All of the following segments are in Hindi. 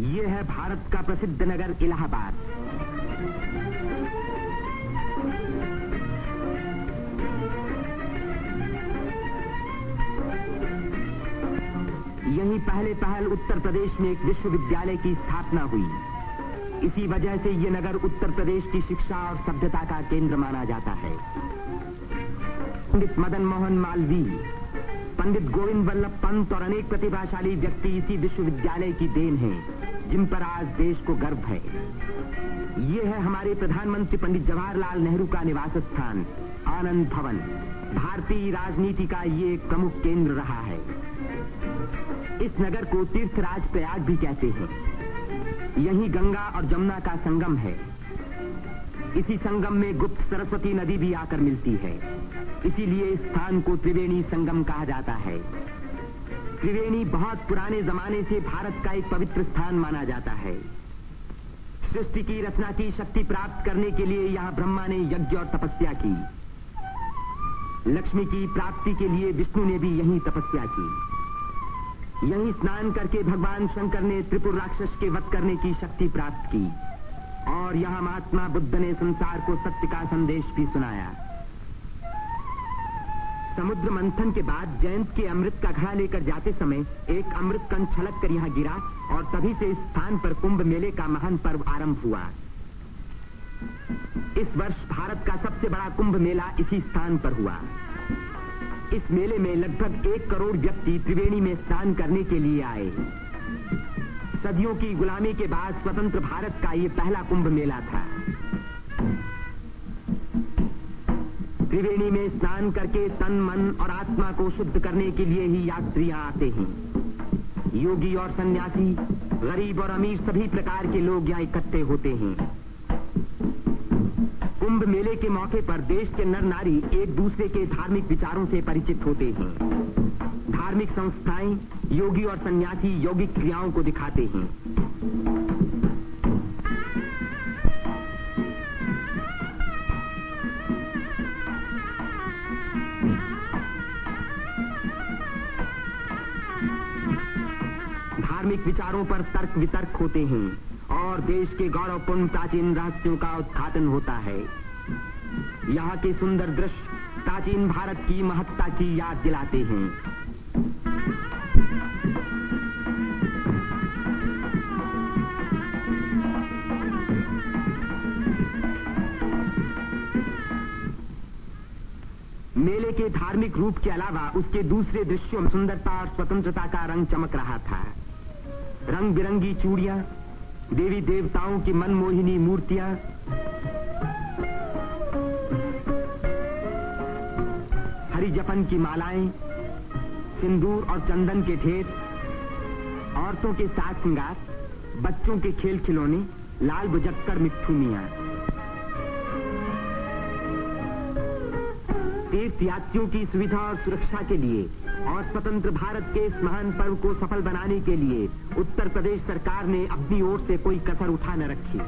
ये है भारत का प्रसिद्ध नगर इलाहाबाद। यहीं पहल उत्तर प्रदेश में एक विश्वविद्यालय की स्थापना हुई। इसी वजह से ये नगर उत्तर प्रदेश की शिक्षा और सभ्यता का केंद्र माना जाता है। पंडित मदन मोहन मालवीय, पंडित गोविंद वल्लभ पंत और अनेक प्रतिभाशाली व्यक्ति इसी विश्वविद्यालय की देन हैं, जिन पर आज देश को गर्व है। ये है हमारे प्रधानमंत्री पंडित जवाहरलाल नेहरू का निवास स्थान, आनंद भवन। भारतीय राजनीति का ये एक प्रमुख केंद्र रहा है। इस नगर को तीर्थराज प्रयाग भी कहते हैं। यहीं गंगा और जमुना का संगम है। इसी संगम में गुप्त सरस्वती नदी भी आकर मिलती है। इसीलिए इस स्थान को त्रिवेणी संगम कहा जाता है। त्रिवेणी बहुत पुराने जमाने से भारत का एक पवित्र स्थान माना जाता है। सृष्टि की रचना की शक्ति प्राप्त करने के लिए यहाँ ब्रह्मा ने यज्ञ और तपस्या की। लक्ष्मी की प्राप्ति के लिए विष्णु ने भी यहीं तपस्या की। यहीं स्नान करके भगवान शंकर ने त्रिपुर राक्षस के वध करने की शक्ति प्राप्त की और यहाँ महात्मा बुद्ध ने संसार को सत्य का संदेश भी सुनाया। समुद्र मंथन के बाद जयंत के अमृत का घड़ा लेकर जाते समय एक अमृत कण छलक कर यहाँ गिरा और तभी से इस स्थान पर कुंभ मेले का महान पर्व आरंभ हुआ। इस वर्ष भारत का सबसे बड़ा कुंभ मेला इसी स्थान पर हुआ। इस मेले में लगभग 1 करोड़ व्यक्ति त्रिवेणी में स्नान करने के लिए आए। सदियों की गुलामी के बाद स्वतंत्र भारत का ये पहला कुंभ मेला था। त्रिवेणी में स्नान करके तन, मन और आत्मा को शुद्ध करने के लिए ही यात्रियां आते हैं। योगी और सन्यासी, गरीब और अमीर सभी प्रकार के लोग यहाँ इकट्ठे होते हैं। कुंभ मेले के मौके पर देश के नर नारी एक दूसरे के धार्मिक विचारों से परिचित होते हैं। धार्मिक संस्थाएं योगी और सन्यासी यौगिक क्रियाओं को दिखाते हैं। धार्मिक विचारों पर तर्क वितर्क होते हैं और देश के गौरवपूर्ण प्राचीन रहस्यों का उद्घाटन होता है। यहाँ के सुंदर दृश्य प्राचीन भारत की महत्ता की याद दिलाते हैं। मेले के धार्मिक रूप के अलावा उसके दूसरे दृश्यों में सुंदरता और स्वतंत्रता का रंग चमक रहा था। रंग बिरंगी चूड़ियां, देवी देवताओं की मनमोहिनी मूर्तियां, हरी जपन की मालाएं, सिंदूर और चंदन के ढेर, औरतों के साज श्रृंगार, बच्चों के खेल खिलौने, लाल बुझक्कर मिट्ठुनियां। तीर्थ यात्रियों की सुविधा और सुरक्षा के लिए और स्वतंत्र भारत के इस महान पर्व को सफल बनाने के लिए उत्तर प्रदेश सरकार ने अपनी ओर से कोई कसर उठा न रखी।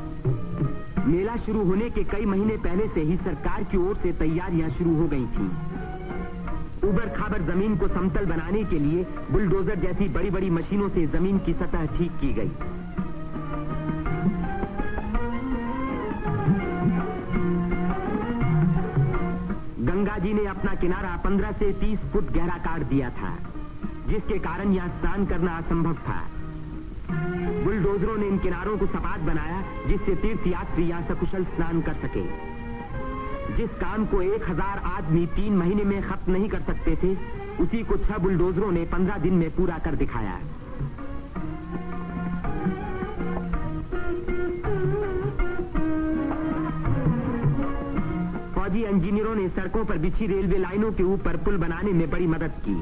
मेला शुरू होने के कई महीने पहले से ही सरकार की ओर से तैयारियां शुरू हो गई थीं। उबड़ खाबड़ जमीन को समतल बनाने के लिए बुलडोजर जैसी बड़ी बड़ी मशीनों से जमीन की सतह ठीक की गई। गंगा जी ने अपना किनारा 15 से 30 फुट गहरा काट दिया था, जिसके कारण यहाँ स्नान करना असंभव था। बुलडोजरों ने इन किनारों को सपाट बनाया, जिससे तीर्थ यात्री यहाँ सकुशल स्नान कर सके। जिस काम को 1000 आदमी 3 महीने में खत्म नहीं कर सकते थे, उसी को 6 बुलडोजरों ने 15 दिन में पूरा कर दिखाया। फौजी इंजीनियरों ने सड़कों पर बिछी रेलवे लाइनों के ऊपर पुल बनाने में बड़ी मदद की।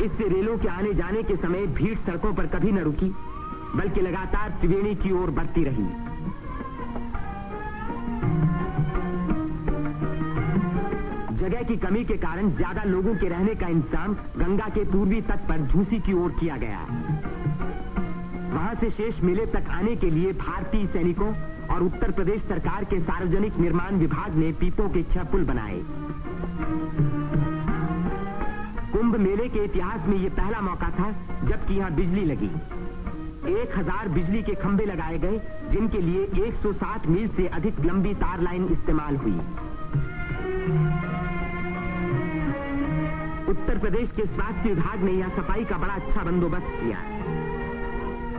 इससे रेलों के आने जाने के समय भीड़ सड़कों पर कभी न रुकी, बल्कि लगातार त्रिवेणी की ओर बढ़ती रही। जगह की कमी के कारण ज्यादा लोगों के रहने का इंतजाम गंगा के पूर्वी तट पर झूसी की ओर किया गया। वहां से शेष मेले तक आने के लिए भारतीय सैनिकों और उत्तर प्रदेश सरकार के सार्वजनिक निर्माण विभाग ने पीपों के 6 पुल बनाए। कुंभ मेले के इतिहास में यह पहला मौका था जबकि यहां बिजली लगी। 1000 बिजली के खंभे लगाए गए, जिनके लिए 160 मील से अधिक लंबी तार लाइन इस्तेमाल हुई। उत्तर प्रदेश के स्वास्थ्य विभाग ने यहां सफाई का बड़ा अच्छा बंदोबस्त किया।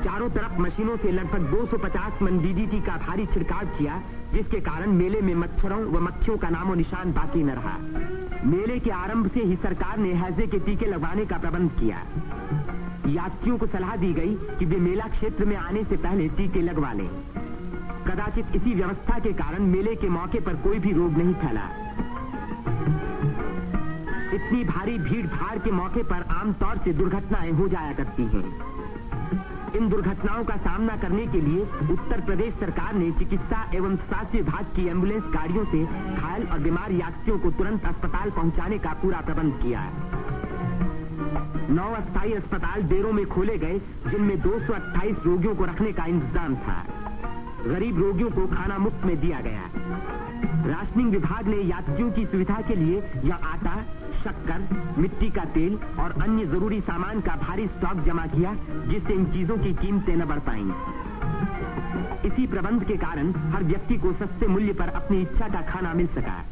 चारों तरफ मशीनों से लगभग 250 मन डीडीटी का भारी छिड़काव किया, जिसके कारण मेले में मच्छरों व मक्खियों का नामो निशान बाकी न रहा। मेले के आरंभ से ही सरकार ने हैजे के टीके लगवाने का प्रबंध किया। यात्रियों को सलाह दी गई कि वे मेला क्षेत्र में आने से पहले टीके लगवा लें। कदाचित इसी व्यवस्था के कारण मेले के मौके पर कोई भी रोग नहीं फैला। इतनी भारी भीड़ भाड़ के मौके पर आमतौर से दुर्घटनाएं हो जाया करती हैं। इन दुर्घटनाओं का सामना करने के लिए उत्तर प्रदेश सरकार ने चिकित्सा एवं स्वास्थ्य विभाग की एम्बुलेंस गाड़ियों से घायल और बीमार यात्रियों को तुरंत अस्पताल पहुंचाने का पूरा प्रबंध किया। 9 अस्थायी अस्पताल डेरों में खोले गए, जिनमें 228 रोगियों को रखने का इंतजाम था। गरीब रोगियों को खाना मुफ्त में दिया गया। राशनिंग विभाग ने यात्रियों की सुविधा के लिए यह आटा, शक्कर, मिट्टी का तेल और अन्य जरूरी सामान का भारी स्टॉक जमा किया, जिससे इन चीजों की कीमतें न बढ़ पाईं। इसी प्रबंध के कारण हर व्यक्ति को सस्ते मूल्य पर अपनी इच्छा का खाना मिल सका।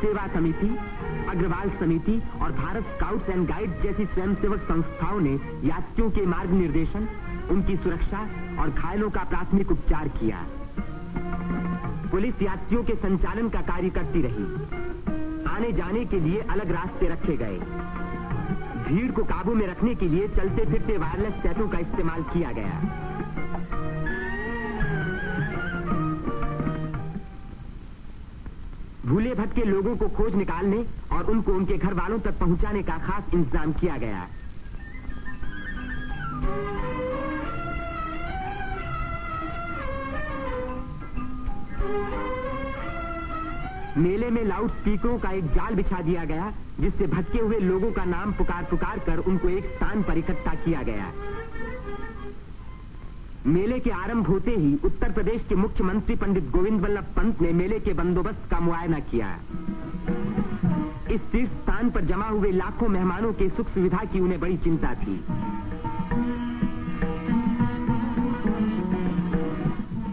सेवा समिति, अग्रवाल समिति और भारत स्काउट्स एंड गाइड्स जैसी स्वयंसेवक संस्थाओं ने यात्रियों के मार्ग निर्देशन, उनकी सुरक्षा और घायलों का प्राथमिक उपचार किया। पुलिस यात्रियों के संचालन का कार्य करती रही। आने जाने के लिए अलग रास्ते रखे गए। भीड़ को काबू में रखने के लिए चलते फिरते वायरलेस सेटों का इस्तेमाल किया गया। भूले भटके लोगों को खोज निकालने और उनको उनके घर वालों तक पहुंचाने का खास इंतजाम किया गया। मेले में लाउड स्पीकरों का एक जाल बिछा दिया गया, जिससे भटके हुए लोगों का नाम पुकार पुकार कर उनको एक स्थान पर इकट्ठा किया गया। मेले के आरंभ होते ही उत्तर प्रदेश के मुख्यमंत्री पंडित गोविंद वल्लभ पंत ने मेले के बंदोबस्त का मुआयना किया। इस तीर्थ स्थान पर जमा हुए लाखों मेहमानों के सुख सुविधा की उन्हें बड़ी चिंता थी।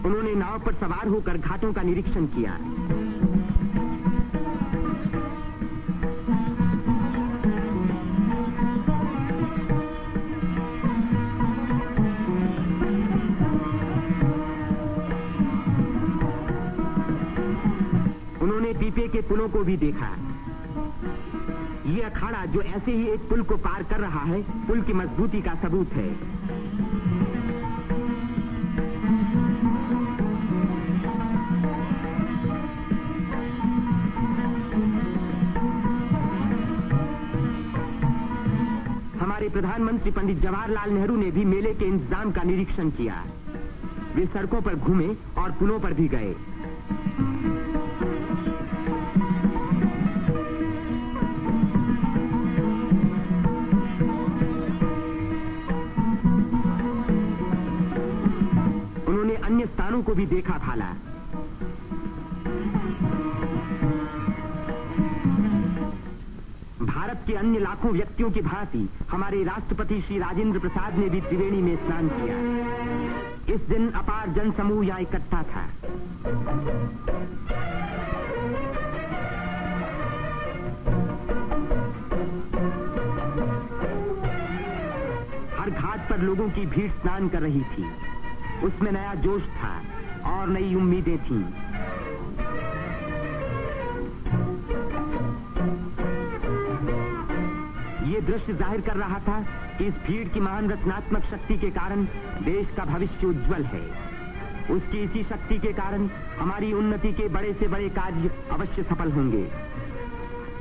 उन्होंने नाव पर सवार होकर घाटों का निरीक्षण किया। पीपे के पुलों को भी देखा। ये अखाड़ा जो ऐसे ही एक पुल को पार कर रहा है, पुल की मजबूती का सबूत है। हमारे प्रधानमंत्री पंडित जवाहरलाल नेहरू ने भी मेले के इंतजाम का निरीक्षण किया। वे सड़कों पर घूमे और पुलों पर भी गए। अन्य स्थानों को भी देखा भाला। भारत के अन्य लाखों व्यक्तियों की भांति हमारे राष्ट्रपति श्री राजेंद्र प्रसाद ने भी त्रिवेणी में स्नान किया। इस दिन अपार जनसमूह यहां इकट्ठा था। हर घाट पर लोगों की भीड़ स्नान कर रही थी। उसमें नया जोश था और नई उम्मीदें थीं। ये दृश्य जाहिर कर रहा था कि इस भीड़ की महान रचनात्मक शक्ति के कारण देश का भविष्य उज्जवल है। उसकी इसी शक्ति के कारण हमारी उन्नति के बड़े से बड़े कार्य अवश्य सफल होंगे।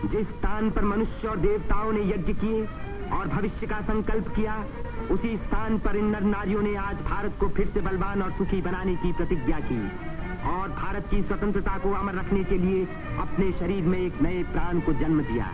जिस स्थान पर मनुष्य और देवताओं ने यज्ञ किए और भविष्य का संकल्प किया, उसी स्थान पर इन नर नारियों ने आज भारत को फिर से बलवान और सुखी बनाने की प्रतिज्ञा की और भारत की स्वतंत्रता को अमर रखने के लिए अपने शरीर में एक नए प्राण को जन्म दिया।